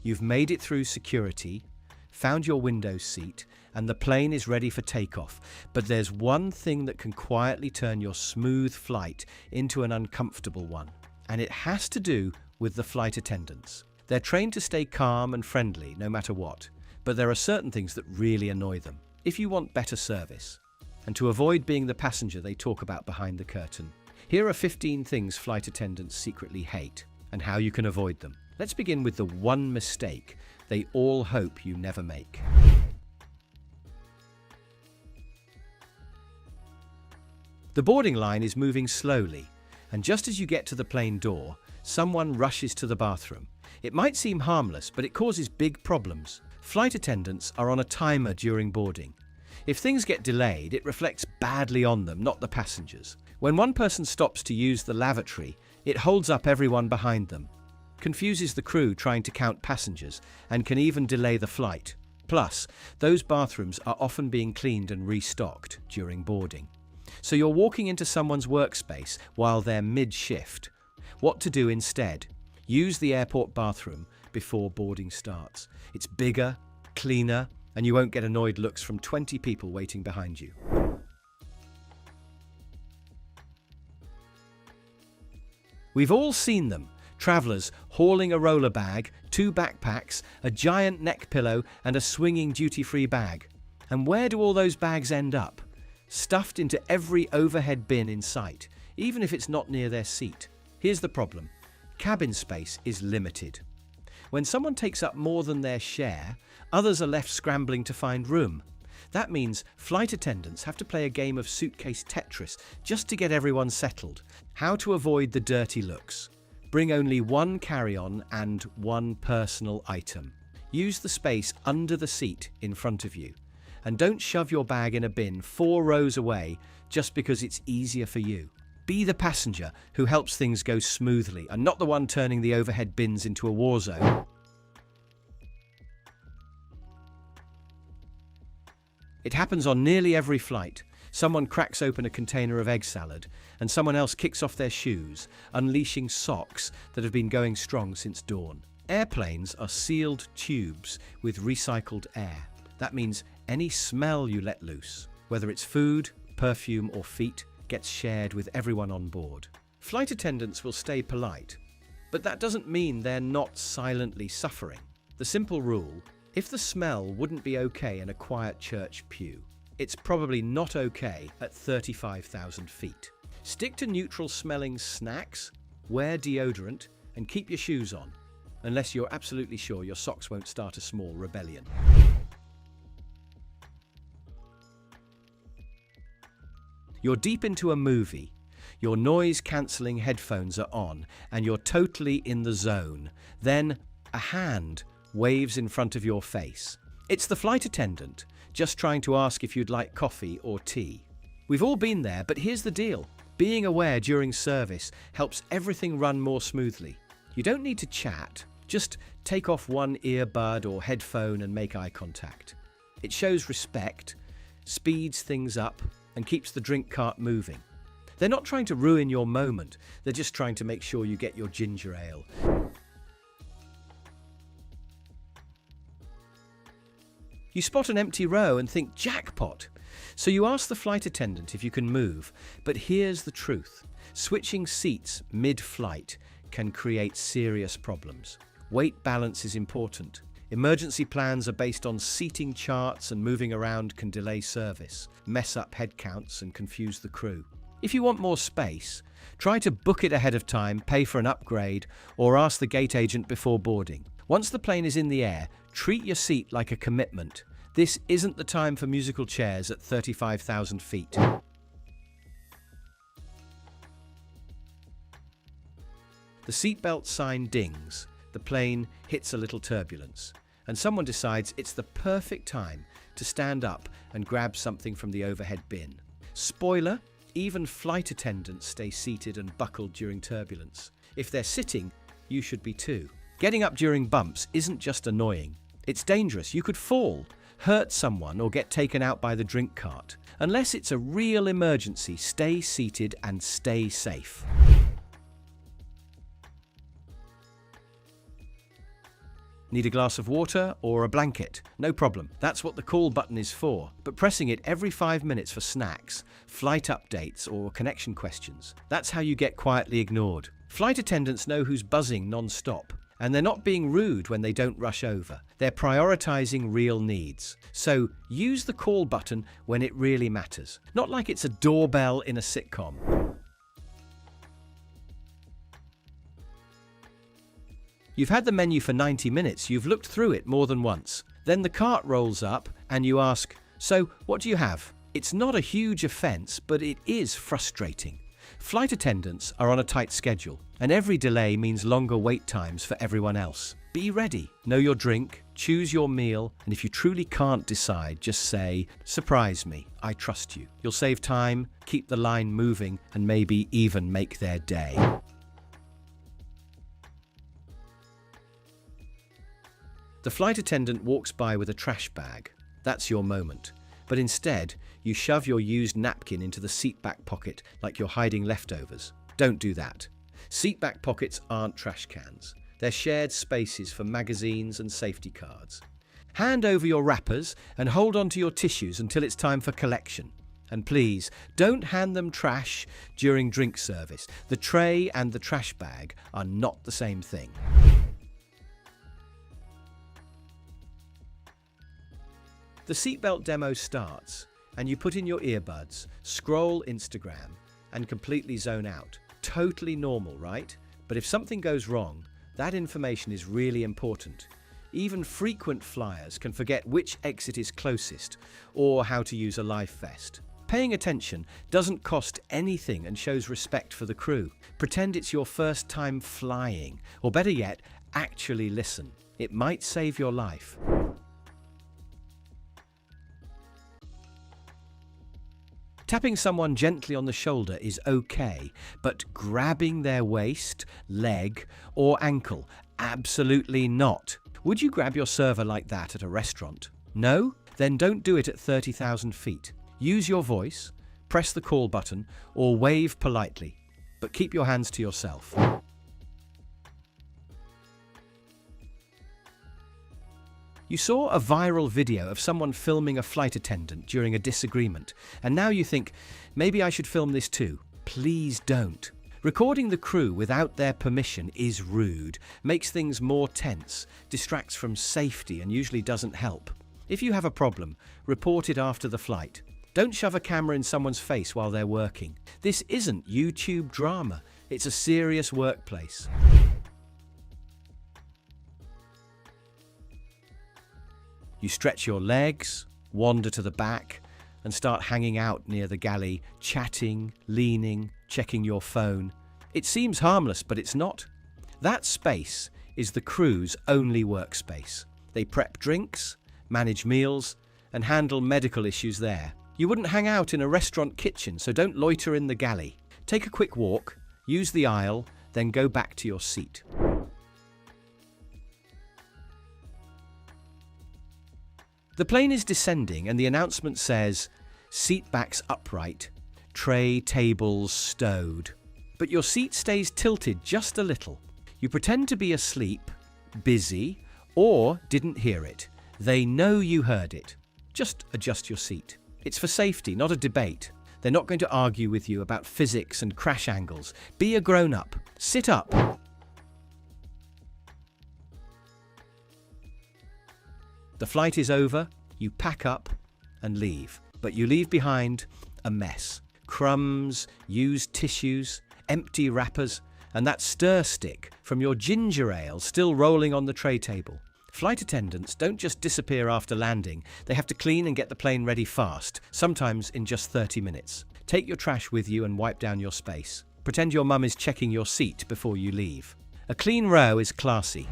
You've made it through security, found your window seat, and the plane is ready for takeoff. But there's one thing that can quietly turn your smooth flight into an uncomfortable one. And it has to do with the flight attendants. They're trained to stay calm and friendly no matter what, but there are certain things that really annoy them if you want better service. And to avoid being the passenger they talk about behind the curtain, here are 15 things flight attendants secretly hate and how you can avoid them. Let's begin with the one mistake they all hope you never make. The boarding line is moving slowly, and just as you get to the plane door, someone rushes to the bathroom. It might seem harmless, but it causes big problems. Flight attendants are on a timer during boarding. If things get delayed, it reflects badly on them, not the passengers. When one person stops to use the lavatory, it holds up everyone behind them, confuses the crew trying to count passengers, and can even delay the flight. Plus, those bathrooms are often being cleaned and restocked during boarding. So you're walking into someone's workspace while they're mid-shift. What to do instead? Use the airport bathroom before boarding starts. It's bigger, cleaner, and you won't get annoyed looks from 20 people waiting behind you. We've all seen them. Travelers hauling a roller bag, 2 backpacks, a giant neck pillow, and a swinging duty-free bag. And where do all those bags end up? Stuffed into every overhead bin in sight, even if it's not near their seat. Here's the problem. Cabin space is limited. When someone takes up more than their share, others are left scrambling to find room. That means flight attendants have to play a game of Suitcase Tetris just to get everyone settled. How to avoid the dirty looks. Bring only one carry-on and one personal item. Use the space under the seat in front of you. And don't shove your bag in a bin 4 rows away just because it's easier for you. Be the passenger who helps things go smoothly and not the one turning the overhead bins into a war zone. It happens on nearly every flight. Someone cracks open a container of egg salad and someone else kicks off their shoes, unleashing socks that have been going strong since dawn. Airplanes are sealed tubes with recycled air. That means any smell you let loose, whether it's food, perfume, or feet, gets shared with everyone on board. Flight attendants will stay polite, but that doesn't mean they're not silently suffering. The simple rule: if the smell wouldn't be okay in a quiet church pew, it's probably not okay at 35,000 feet. Stick to neutral-smelling snacks, wear deodorant, and keep your shoes on, unless you're absolutely sure your socks won't start a small rebellion. You're deep into a movie, your noise-cancelling headphones are on, and you're totally in the zone. Then a hand waves in front of your face. It's the flight attendant, just trying to ask if you'd like coffee or tea. We've all been there, but here's the deal. Being aware during service helps everything run more smoothly. You don't need to chat, just take off one earbud or headphone and make eye contact. It shows respect, speeds things up, and keeps the drink cart moving. They're not trying to ruin your moment, they're just trying to make sure you get your ginger ale. You spot an empty row and think, jackpot! So you ask the flight attendant if you can move, but here's the truth. Switching seats mid-flight can create serious problems. Weight balance is important. Emergency plans are based on seating charts, and moving around can delay service, mess up head counts, and confuse the crew. If you want more space, try to book it ahead of time, pay for an upgrade, or ask the gate agent before boarding. Once the plane is in the air, treat your seat like a commitment. This isn't the time for musical chairs at 35,000 feet. The seatbelt sign dings, the plane hits a little turbulence, and someone decides it's the perfect time to stand up and grab something from the overhead bin. Spoiler, even flight attendants stay seated and buckled during turbulence. If they're sitting, you should be too. Getting up during bumps isn't just annoying, it's dangerous. You could fall, hurt someone, or get taken out by the drink cart. Unless it's a real emergency, stay seated and stay safe. Need a glass of water or a blanket? No problem. That's what the call button is for. But pressing it every 5 minutes for snacks, flight updates, or connection questions, that's how you get quietly ignored. Flight attendants know who's buzzing non-stop, and they're not being rude when they don't rush over. They're prioritizing real needs. So use the call button when it really matters. Not like it's a doorbell in a sitcom. You've had the menu for 90 minutes, you've looked through it more than once. Then the cart rolls up and you ask, "So, what do you have?" It's not a huge offense, but it is frustrating. Flight attendants are on a tight schedule, and every delay means longer wait times for everyone else. Be ready, know your drink, choose your meal, and if you truly can't decide, just say, "Surprise me, I trust you." You'll save time, keep the line moving, and maybe even make their day. The flight attendant walks by with a trash bag. That's your moment. But instead, you shove your used napkin into the seat back pocket like you're hiding leftovers. Don't do that. Seat back pockets aren't trash cans. They're shared spaces for magazines and safety cards. Hand over your wrappers and hold on to your tissues until it's time for collection. And please, don't hand them trash during drink service. The tray and the trash bag are not the same thing. The seatbelt demo starts, and you put in your earbuds, scroll Instagram, and completely zone out. Totally normal, right? But if something goes wrong, that information is really important. Even frequent flyers can forget which exit is closest or how to use a life vest. Paying attention doesn't cost anything and shows respect for the crew. Pretend it's your first time flying, or better yet, actually listen. It might save your life. Tapping someone gently on the shoulder is okay, but grabbing their waist, leg, or ankle, absolutely not. Would you grab your server like that at a restaurant? No? Then don't do it at 30,000 feet. Use your voice, press the call button, or wave politely, but keep your hands to yourself. You saw a viral video of someone filming a flight attendant during a disagreement, and now you think, maybe I should film this too. Please don't. Recording the crew without their permission is rude, makes things more tense, distracts from safety, and usually doesn't help. If you have a problem, report it after the flight. Don't shove a camera in someone's face while they're working. This isn't YouTube drama, it's a serious workplace. You stretch your legs, wander to the back, and start hanging out near the galley, chatting, leaning, checking your phone. It seems harmless, but it's not. That space is the crew's only workspace. They prep drinks, manage meals, and handle medical issues there. You wouldn't hang out in a restaurant kitchen, so don't loiter in the galley. Take a quick walk, use the aisle, then go back to your seat. The plane is descending and the announcement says, "Seat backs upright, tray tables stowed." But your seat stays tilted just a little. You pretend to be asleep, busy, or didn't hear it. They know you heard it. Just adjust your seat. It's for safety, not a debate. They're not going to argue with you about physics and crash angles. Be a grown-up. Sit up. The flight is over, you pack up and leave. But you leave behind a mess. Crumbs, used tissues, empty wrappers, and that stir stick from your ginger ale still rolling on the tray table. Flight attendants don't just disappear after landing. They have to clean and get the plane ready fast, sometimes in just 30 minutes. Take your trash with you and wipe down your space. Pretend your mum is checking your seat before you leave. A clean row is classy.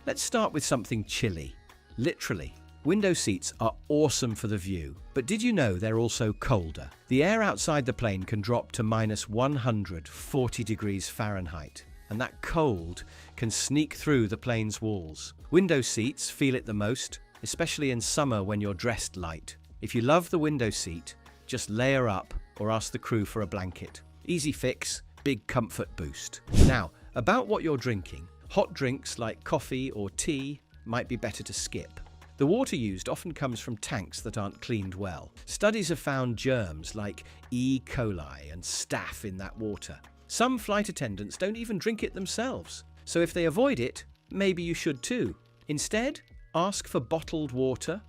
Let's start with something chilly. Literally. Window seats are awesome for the view, but did you know they're also colder? The air outside the plane can drop to minus 140 degrees Fahrenheit, and that cold can sneak through the plane's walls. Window seats feel it the most, especially in summer when you're dressed light. If you love the window seat, just layer up or ask the crew for a blanket. Easy fix, big comfort boost. Now, about what you're drinking. Hot drinks like coffee or tea might be better to skip. The water used often comes from tanks that aren't cleaned well. Studies have found germs like E. coli and staph in that water. Some flight attendants don't even drink it themselves. So if they avoid it, maybe you should too. Instead, ask for bottled water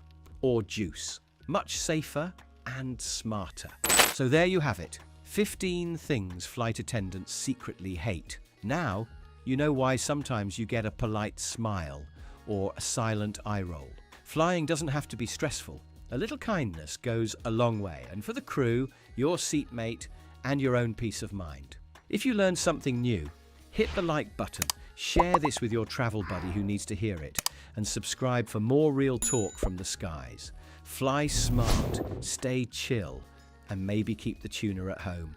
or juice. Much safer and smarter. So there you have it. 15 things flight attendants secretly hate. Now, you know why sometimes you get a polite smile or a silent eye roll. Flying doesn't have to be stressful. A little kindness goes a long way, and for the crew, your seatmate, and your own peace of mind. If you learned something new, hit the like button, share this with your travel buddy who needs to hear it, and subscribe for more real talk from the skies. Fly smart, stay chill, and maybe keep the tuna at home.